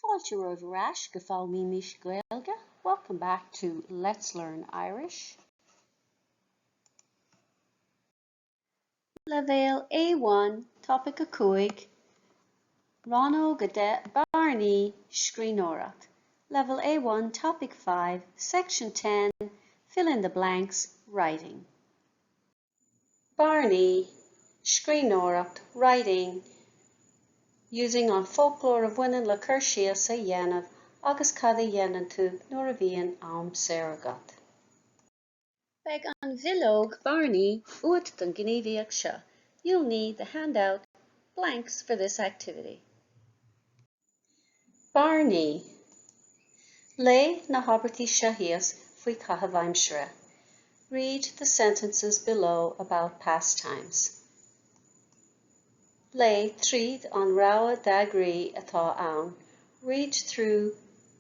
Fáilte go míle Gaeilge. Welcome back to Let's Learn Irish. Level A1, Topic a Cúig, Rannóg Bearnaí, Scríbhneoireacht. Level A1, Topic 5, Section 10, Fill in the blanks, Writing. Bearnaí, Scríbhneoireacht, Writing, using on folklore of winning le cursia sa dhéanamh agus cad a dhéanann tú nuair a bhíonn Aimsire agat. Beidh an bhilóg Bearnaí uait don gníomhaíocht seo. You'll need the handout blanks for this activity. Bearnaí. Lé na habartí shahias faoi Caitheamh Aimsire. Read the sentences below about pastimes. Lé tríd an rogha d'eagraí atá ann. Read through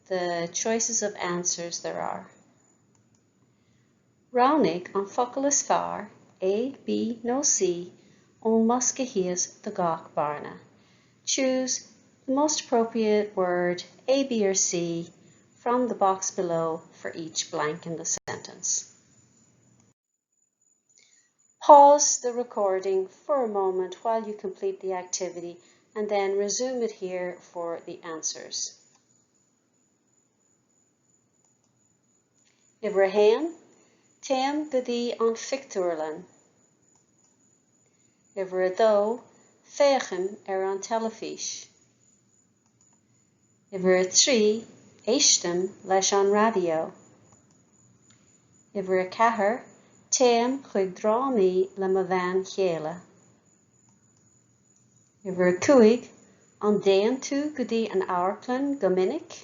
the choices of answers there are. Rannóg an focail is fearr, A, B, no C, ón moscahias the gach barna. Choose the most appropriate word, A, B, or C, from the box below for each blank in the sentence. Pause the recording for a moment while you complete the activity and then resume it here for the answers. Ibrahim, Team gudi an ficturelan. Ivradó, Féachim an telefís. Ivra trí, Éistim leis an radio. Ivra cahar, Team chuig drámaí le ma bhean chéile. Ivra cúig, an déan tú gudi an airplan go minic.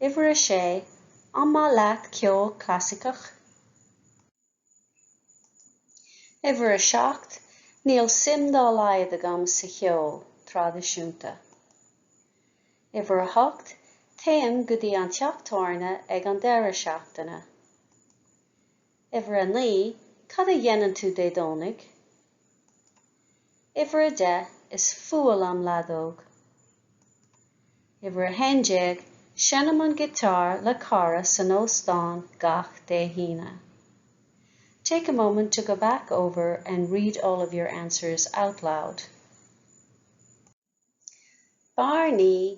Ivra sé, an má leat ceol clasicach. Ivra seacht, níl simdá laid agam sa cheol tradiisiúnta. Ivra hocht, Téim gudi an teachtarna ag an deire seachtaine. Ivra ní, cad a dhéanann tú dé dónig? Ivra de is fuail am ladóg. Ivra henjeag, Shanam an guitar le cara san óstán gach dé hína. Take a moment to go back over and read all of your answers out loud. Bearnaí,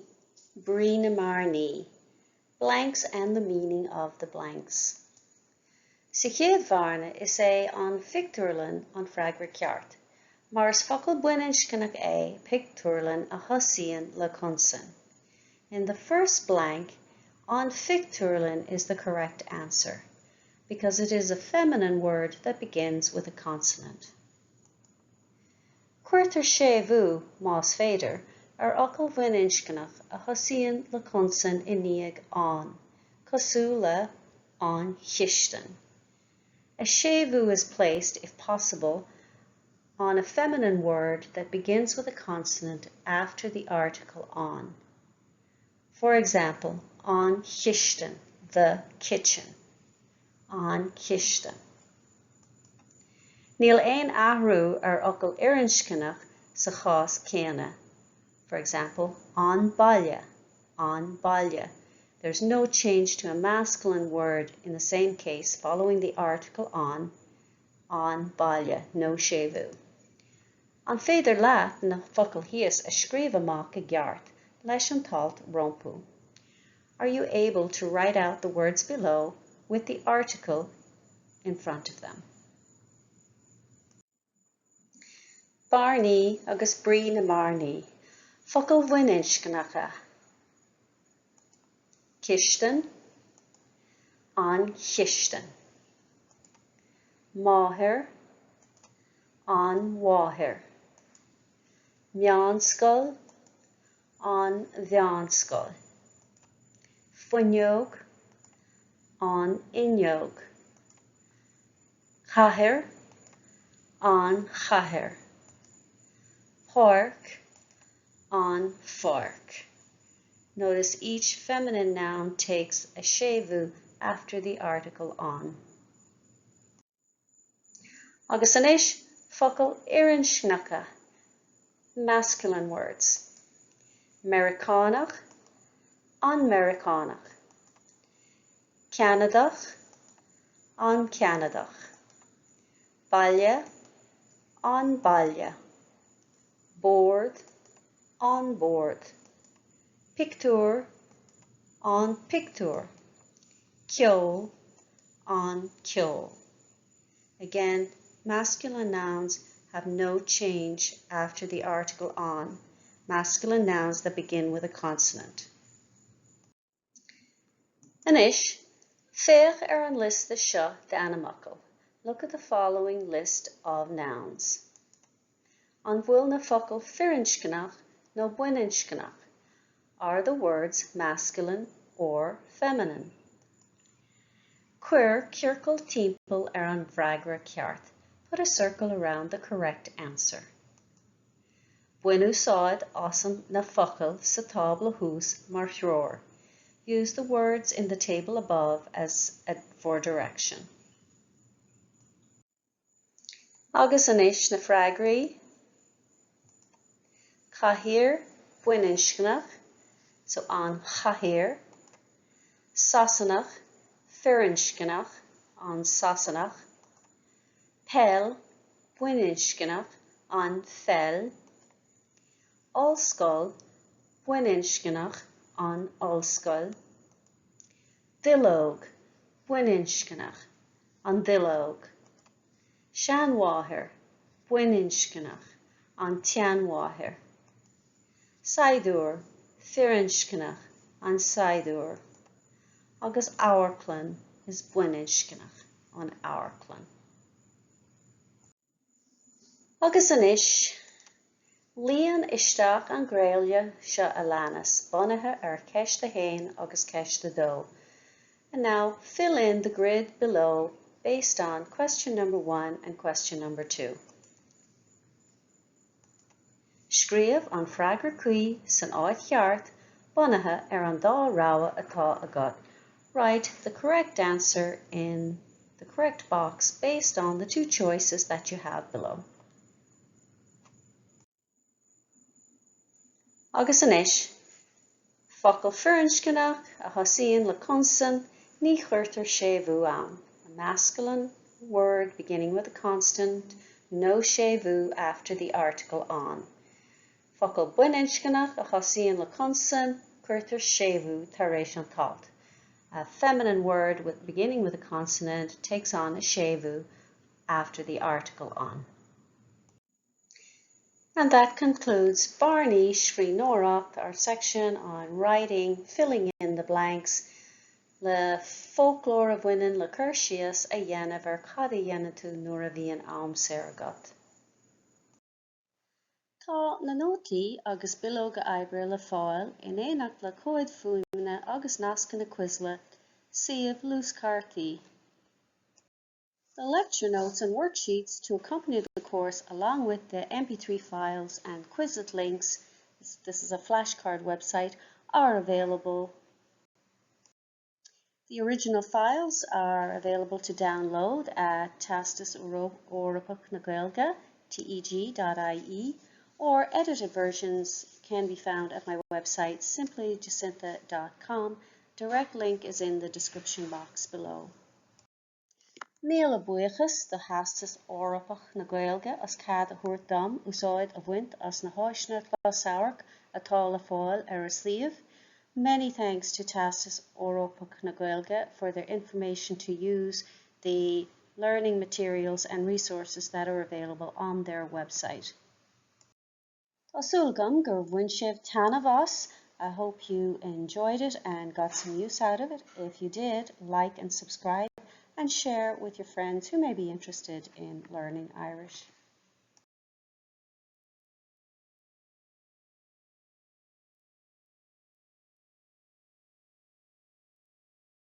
Brína Marnaí. Blanks and the meaning of the blanks. Sa chéad bharna is é an ficturelan an freagra ceart. Mar is focail buineannscinach é picturelan a thosaíonn le consan. In the first blank, an ficturelan is the correct answer, because it is a feminine word that begins with a consonant. Cuirtar sé bhú más féidir ar ocail bhuineannscinach a thosaíonn le consan iníag an, cosú le an chiistin. A sé bhú is placed, if possible, on a feminine word that begins with a consonant after the article an. For example, an chiistin, the kitchen. An chiistin. Níl ein ahrú ar ocail iarnscinach sa chás céanna. For example, an baile, an baile. There's no change to a masculine word in the same case following the article an baile, no sévu. An féidir leat na focail híos a scríobh amach a gheart leis an talt rompu. Are you able to write out the words below with the article in front of them? Bearnaí agus Brína Marnaí. Focail bhuineannscinacha. Chiistin, an chiistin. Máthair, an mháthair. Meánscoil, an bheánscoil. Fuinneog, an inneog. Chathair, an chathair. Páirc, an pháirc. Notice each feminine noun takes a sévu after the article an. Agus anis, focail iarnscnacha. Masculine words. Americanach, an Americanach. Canadach, an Canadach. Baile, an baile. Board, an board. Picture, an picture. Ceol, an ceol. Again, masculine nouns have no change after the article an. Masculine nouns that begin with a consonant. Anois, féach an liste seo d'anamachal. Look at the following list of nouns. An bhfuil na focal firinchcanach no buinchcanach are the words masculine or feminine. Cuir circle timple an bhreagra ceart. Put a circle around the correct answer. Buin úsáid osam na focal sa tabla hús mar threor. Use the words in the table above as for direction. Agus anois na freagraí. Caitheamh buinchcanach, so an caitheamh. Sasanach firinchcanach, an sasanach. Pel buinchcanach, an fel. Allscoil buinchcanach, an allscoil. Duilleog buinchcanach, an duilleog. Seanmhaithéir buinchcanach, an teanmhaithéir. Saidúr firinchcanach, an saidúr. Agus áirclann is buinchcanach, an áirclann. Agus anois, líon isteach an Gaeilge seo a leanas, bunaithe ceiste hain agus ceiste dó. And now fill in the grid below based on question number 1 and question number 2. Scríbh an freagra cuí san áit cheart bunaithe an dá rábha atá agat. Write the correct answer in the correct box based on the 2 choices that you have below. Agus anois, focal firinchcanach a thosaíonn le consan ní chuirtear séimhú ann. A masculine word beginning with a consonant, no séimhú after the article an. Focal buinchcanach a thosaíonn le consan chuirtear séimhú tar éis an talt. A feminine word beginning with a consonant takes on a séimhú after the article an. And that concludes Bearnaí Scríbhneoireacht, our section on writing, filling in the blanks, le folklór a bhaineann le cur síos a dhéanamh ar cad a dhéanamh tú nuair a bhíonn aimsire agat. Tá na nótaí agus bilóg a oibre le fáil in éineacht le cóid fuaimne agus nascan na Quizlet, suíomh lúscartaí. The lecture notes and worksheets to accompany the course, along with the MP3 files and Quizlet links, this is a flashcard website, are available. The original files are available to download at Theastas Eorpach na Gaeilge, teg.ie, or edited versions can be found at my website, simplyjacinta.com. Direct link is in the description box below. Míle buíochas do Theastas Eorpach na Gaeilge as cead a thabhairt dom úsáid a bhaint as na háiseanna closamhairc atá le fáil ar a suíomh. Many thanks to Theastas Eorpach na Gaeilge for their information to use the learning materials and resources that are available on their website. Tásúlgam gur bhain sibh tanamh as. I hope you enjoyed it and got some use out of it. If you did, like and subscribe and share with your friends who may be interested in learning Irish.